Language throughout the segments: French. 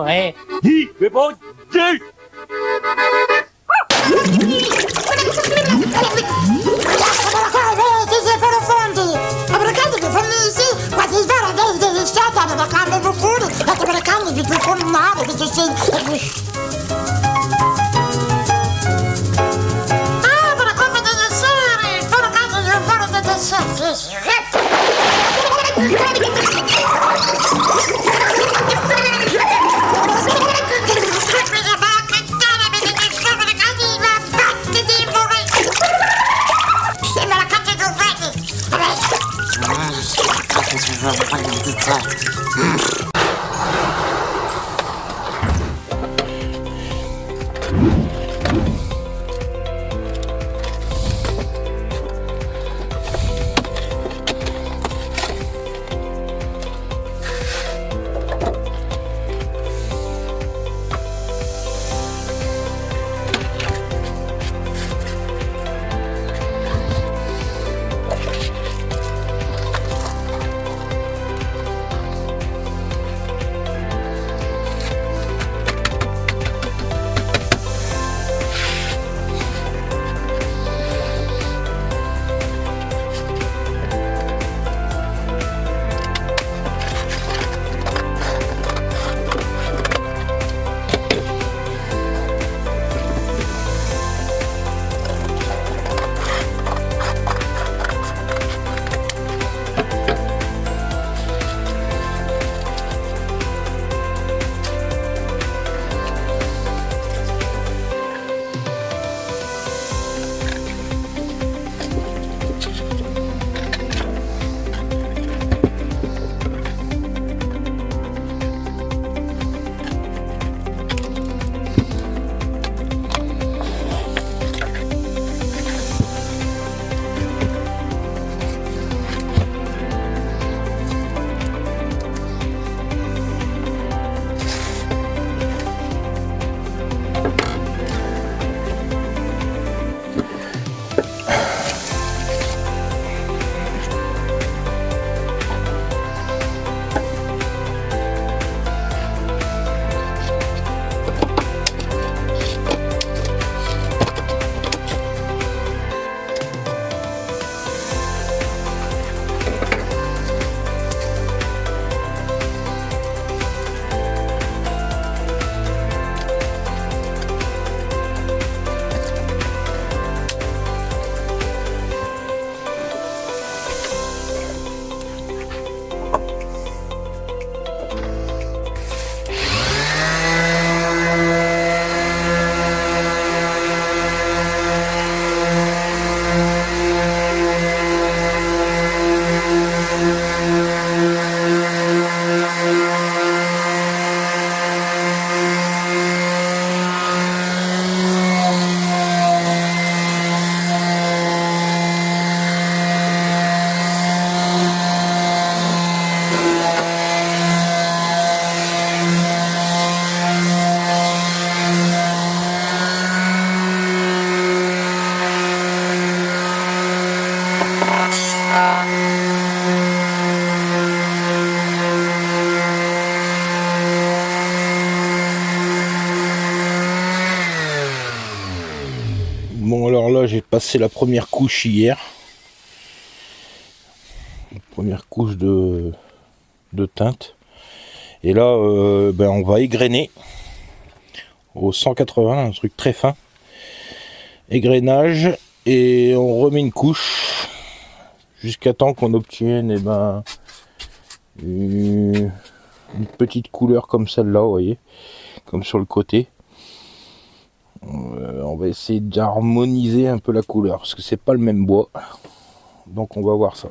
Ouais. Dis, mais bon, dis. Bon, alors là j'ai passé la première couche hier, la première couche de teinte, et là on va égrener au 180, un truc très fin, égrenage, et on remet une couche jusqu'à temps qu'on obtienne une petite couleur comme celle-là, vous voyez, comme sur le côté. On va essayer d'harmoniser un peu la couleur parce que c'est pas le même bois, donc on va voir ça.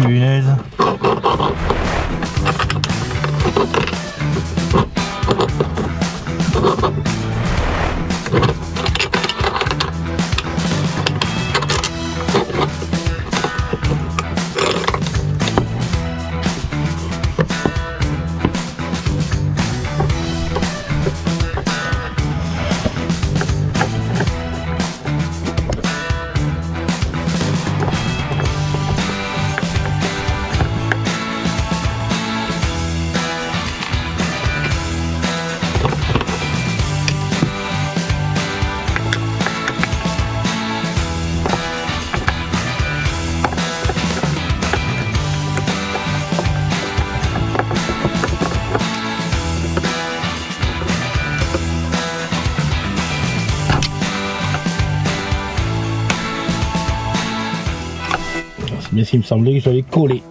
punaise. Mais s'il me semblait que j'allais coller.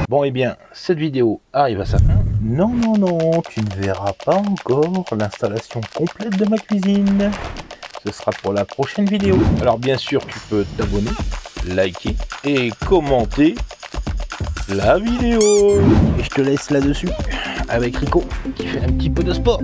Bon, et bien, cette vidéo arrive à sa fin. Non, non, non, tu ne verras pas encore l'installation complète de ma cuisine. Ce sera pour la prochaine vidéo. Alors, bien sûr, tu peux t'abonner, liker et commenter la vidéo. Et je te laisse là-dessus. avec Rico qui fait un petit peu de sport.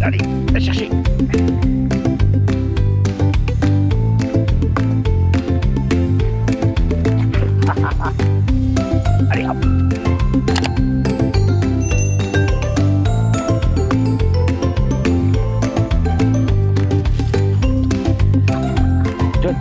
Allez, va chercher. Allez, hop. Donne.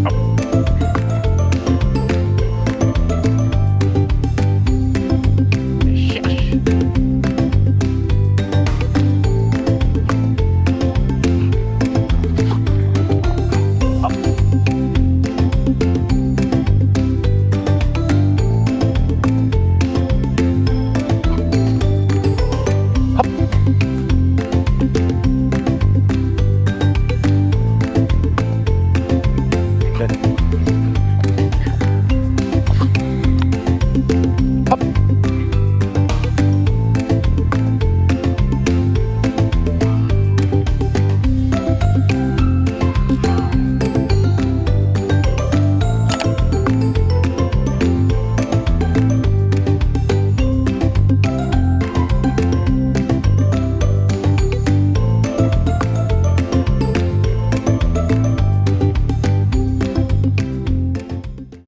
Hop. Cherche. Hop. Hop. Donne.